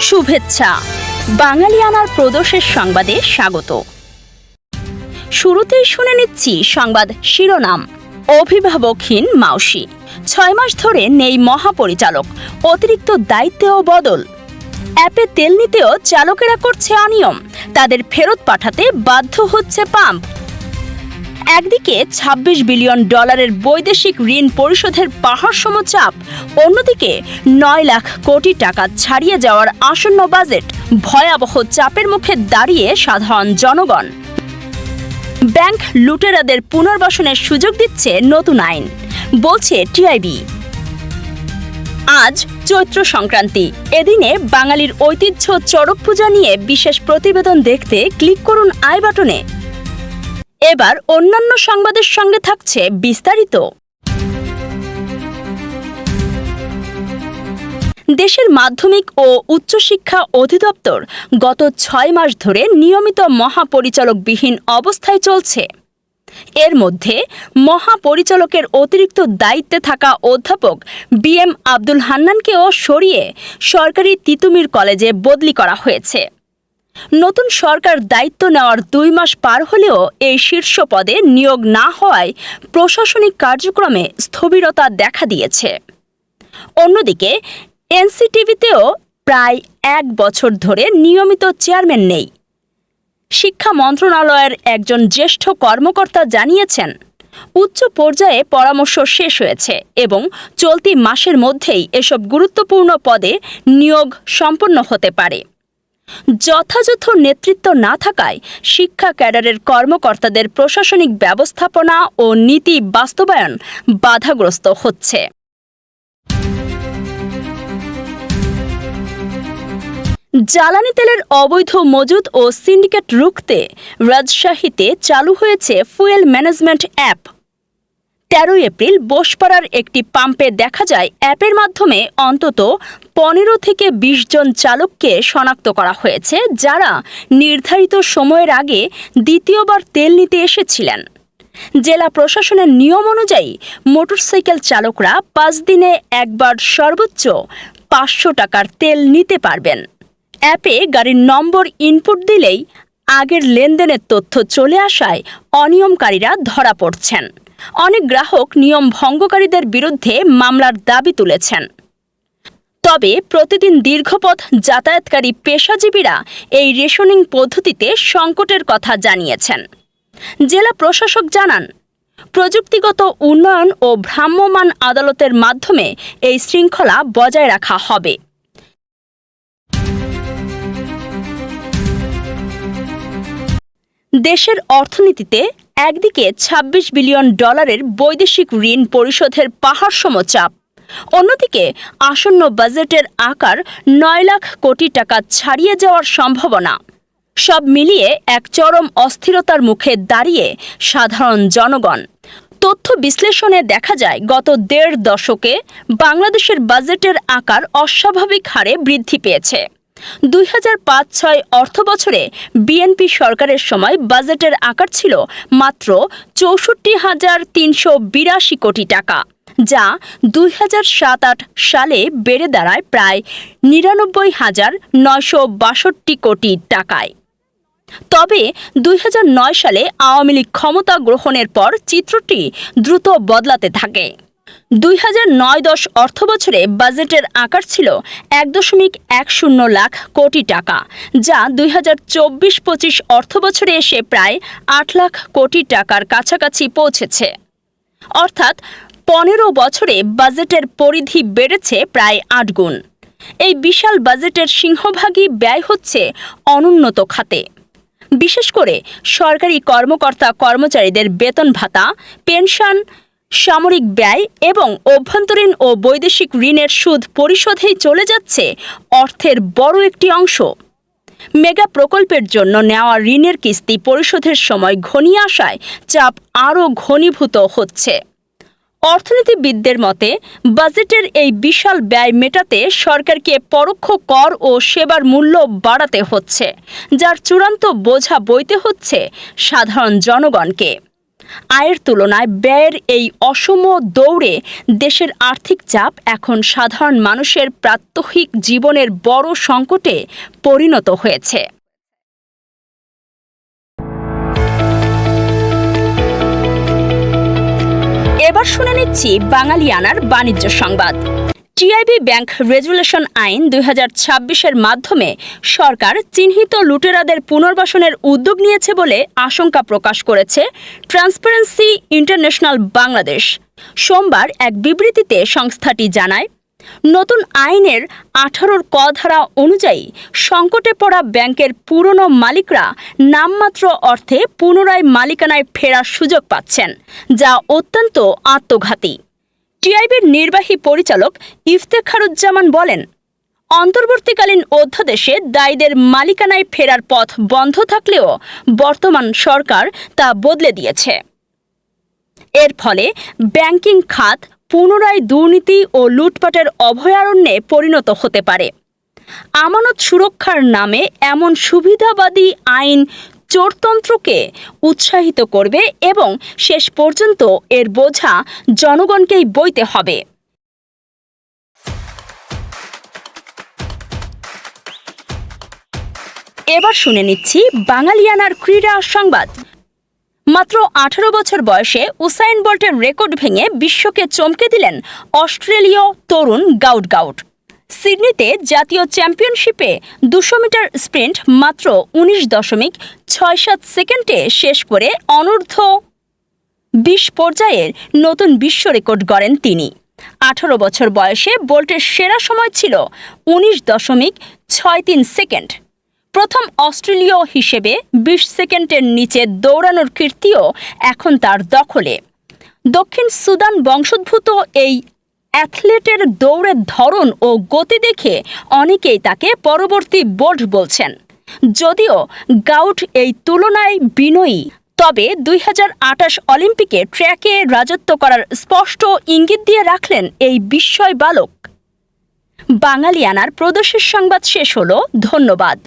শুভেচ্ছা বাঙালিয়ানার প্রদোষের সংবাদে স্বাগত। শুরুতেই শুনে নিচ্ছি সংবাদ শিরোনাম। অভিভাবকহীন মাউসি, 6 মাস ধরে নেই মহাপরিচালক, অতিরিক্ত দায়িত্বেও বদল। অ্যাপে তেল নিতেও চালকেরা করছে অনিয়ম, তাদের ফেরত পাঠাতে বাধ্য হচ্ছে পাম্প। একদিকে $26 বিলিয়ন বৈদেশিক ঋণ পরিশোধের পাহাড়সম চাপ, অন্যদিকে 9 লাখ কোটি টাকা ছাড়িয়ে যাওয়ার আসন্ন বাজেট। ভয়াবহ চাপের মুখে দাঁড়িয়ে সাধারণ জনগণ। ব্যাংক লুটেরাদের পুনর্বাসনের সুযোগ দিচ্ছে নতুন আইন, বলছে টিআইবি। আজ চৈত্র সংক্রান্তি, এদিনে বাঙালির ঐতিহ্য চড়ক পূজা নিয়ে বিশেষ প্রতিবেদন দেখতে ক্লিক করুন আই বাটনে। এবার অন্যান্য সংবাদের সঙ্গে থাকছে বিস্তারিত। দেশের মাধ্যমিক ও উচ্চশিক্ষা অধিদপ্তর গত 6 মাস ধরে নিয়মিত মহাপরিচালকবিহীন অবস্থায় চলছে। এর মধ্যে মহাপরিচালকের অতিরিক্ত দায়িত্বে থাকা অধ্যাপক BM আব্দুল হান্নানকেও সরিয়ে সরকারি তিতুমির কলেজে বদলি করা হয়েছে। নতুন সরকার দায়িত্ব নেওয়ার 2 মাস পার হলেও এই শীর্ষ পদে নিয়োগ না হওয়ায় প্রশাসনিক কার্যক্রমে স্থবিরতা দেখা দিয়েছে। অন্যদিকে এনসিটিভিতেও প্রায় 1 বছর ধরে নিয়মিত চেয়ারম্যান নেই। শিক্ষা মন্ত্রণালয়ের একজন জ্যেষ্ঠ কর্মকর্তা জানিয়েছেন, উচ্চ পর্যায়ে পরামর্শ শেষ হয়েছে এবং চলতি মাসের মধ্যেই এসব গুরুত্বপূর্ণ পদে নিয়োগ সম্পন্ন হতে পারে। যথাযথ নেতৃত্ব না থাকায় শিক্ষা ক্যাডারের কর্মকর্তাদের প্রশাসনিক ব্যবস্থাপনা ও নীতি বাস্তবায়ন বাধাগ্রস্ত হচ্ছে। জ্বালানি তেলের অবৈধ মজুত ও সিন্ডিকেট রুখতে রাজশাহীতে চালু হয়েছে ফুয়েল ম্যানেজমেন্ট অ্যাপ। 13 এপ্রিল বোসপাড়ার একটি পাম্পে দেখা যায় অ্যাপের মাধ্যমে অন্তত 15 থেকে 20 জন চালককে শনাক্ত করা হয়েছে, যারা নির্ধারিত সময়ের আগে দ্বিতীয়বার তেল নিতে এসেছিলেন। জেলা প্রশাসনের নিয়ম অনুযায়ী মোটরসাইকেল চালকরা 5 দিনে একবার সর্বোচ্চ 500 টাকার তেল নিতে পারবেন। অ্যাপে গাড়ির নম্বর ইনপুট দিলেই আগের লেনদেনের তথ্য চলে আসায় অনিয়মকারীরা ধরা পড়ছেন। অনেক গ্রাহক নিয়ম ভঙ্গকারীদের বিরুদ্ধে মামলার দাবি তুলেছেন। তবে প্রতিদিন দীর্ঘপথ যাতায়াতকারী পেশাজীবীরা এই রেশনিং পদ্ধতিতে সংকটের কথা জানিয়েছেন। জেলা প্রশাসক জানান, প্রযুক্তিগত উন্নয়ন ও ভ্রাম্যমাণ আদালতের মাধ্যমে এই শৃঙ্খলা বজায় রাখা হবে। দেশের অর্থনীতিতে একদিকে $26 বিলিয়ন বৈদেশিক ঋণ পরিশোধের পাহাড়সম চাপ, অন্যদিকে আসন্ন বাজেটের আকার 9 লাখ কোটি টাকা ছাড়িয়ে যাওয়ার সম্ভাবনা। সব মিলিয়ে এক চরম অস্থিরতার মুখে দাঁড়িয়ে সাধারণ জনগণ। তথ্য বিশ্লেষণে দেখা যায়, গত 1.5 দশকে বাংলাদেশের বাজেটের আকার অস্বাভাবিক হারে বৃদ্ধি পেয়েছে। 2005-06 অর্থবছরে বিএনপি সরকারের সময় বাজেটের আকার ছিল মাত্র 64,382 কোটি টাকা, যা 2007-08 সালে বেড়ে দাঁড়ায় প্রায় 99,962 কোটি টাকায়। তবে 2009 সালে আওয়ামী লীগ ক্ষমতা গ্রহণের পর চিত্রটি দ্রুত বদলাতে থাকে। 2009-10 অর্থবছরে বাজেটের আকার ছিল 1.10 লাখ কোটি টাকা, যা 2024-25 অর্থবছরে এসে প্রায় 8 লাখ কোটি টাকার কাছাকাছি পৌঁছেছে। অর্থাৎ 15 বছরে বাজেটের পরিধি বেড়েছে প্রায় 8 গুণ। এই বিশাল বাজেটের সিংহভাগই ব্যয় হচ্ছে অনুন্নত খাতে। বিশেষ করে সরকারি কর্মকর্তা কর্মচারীদের বেতন ভাতা, পেনশন, সামরিক ব্যয় এবং অভ্যন্তরীণ ও বৈদেশিক ঋণের সুদ পরিশোধেই চলে যাচ্ছে অর্থের বড় একটি অংশ। মেগা প্রকল্পের জন্য নেওয়া ঋণের কিস্তি পরিশোধের সময় ঘনিয়ে আসায় চাপ আরও ঘনীভূত হচ্ছে। অর্থনীতিবিদদের মতে, বাজেটের এই বিশাল ব্যয় মেটাতে সরকারকে পরোক্ষ কর ও সেবার মূল্য বাড়াতে হচ্ছে, যার চূড়ান্ত বোঝা বইতে হচ্ছে সাধারণ জনগণকে। আয়ের তুলনায় ব্যয়ের এই অসম দৌড়ে দেশের আর্থিক চাপ এখন সাধারণ মানুষের প্রাত্যহিক জীবনের বড় সংকটে পরিণত হয়েছে। এবার শুনে নিচ্ছি বাঙালিয়ানার বাণিজ্য সংবাদ। টিআইবি ব্যাংক রেজুলেশন আইন 2026-এর মাধ্যমে সরকার চিহ্নিত লুটেরাদের পুনর্বাসনের উদ্যোগ নিয়েছে বলে আশঙ্কা প্রকাশ করেছে ট্রান্সপারেন্সি ইন্টারন্যাশনাল বাংলাদেশ। সোমবার এক বিবৃতিতে সংস্থাটি জানায়, নতুন আইনের 18 ক ধারা অনুযায়ী সংকটে পড়া ব্যাংকের পুরনো মালিকরা নামমাত্র অর্থে পুনরায় মালিকানায় ফেরার সুযোগ পাচ্ছেন, যা অত্যন্ত আত্মঘাতী। টিআইবির নির্বাহী পরিচালক ইফতেখারুজ্জামান বলেন, অন্তর্বর্তীকালীন অধ্যাদেশে দায়ীদের মালিকানায় ফেরার পথ বন্ধ থাকলেও বর্তমান সরকার তা বদলে দিয়েছে। এর ফলে ব্যাংকিং খাত পুনরায় দুর্নীতি ও লুটপাটের অভয়ারণ্যে পরিণত হতে পারে। আমানত সুরক্ষার নামে এমন সুবিধাবাদী আইন চোরতন্ত্রকে উৎসাহিত করবে এবং শেষ পর্যন্ত এর বোঝা জনগণকেই বইতে হবে। এবার শুনে নিচ্ছি বাঙালিয়ানার ক্রীড়া সংবাদ। মাত্র 18 বছর বয়সে উসাইন বোল্টের রেকর্ড ভেঙে বিশ্বকে চমকে দিলেন অস্ট্রেলীয় তরুণ গাউট। সিডনিতে জাতীয় চ্যাম্পিয়নশিপে 200 মিটার স্প্রিন্ট মাত্র 19.67 সেকেন্ডে শেষ করে অনূর্ধ্ব 20 পর্যায়ের নতুন বিশ্ব রেকর্ড গড়েন তিনি। 18 বছর বয়সে বোল্টের সেরা সময় ছিল 19.63 সেকেন্ড। প্রথম অস্ট্রেলীয় হিসেবে 20 সেকেন্ডের নিচে দৌড়ানোর কীর্তিও এখন তার দখলে। দক্ষিণ সুদান বংশোদ্ভূত এই অ্যাথলেটের দৌড়ের ধরন ও গতি দেখে অনেকেই তাকে পরবর্তী বোল্ট বলছেন। যদিও গাউট এই তুলনায় বিনয়ী, তবে 2028 অলিম্পিকে ট্র্যাকে রাজত্ব করার স্পষ্ট ইঙ্গিত দিয়ে রাখলেন এই বিস্ময় বালক। বাঙালিয়ানার প্রদেশের সংবাদ শেষ হলো। ধন্যবাদ।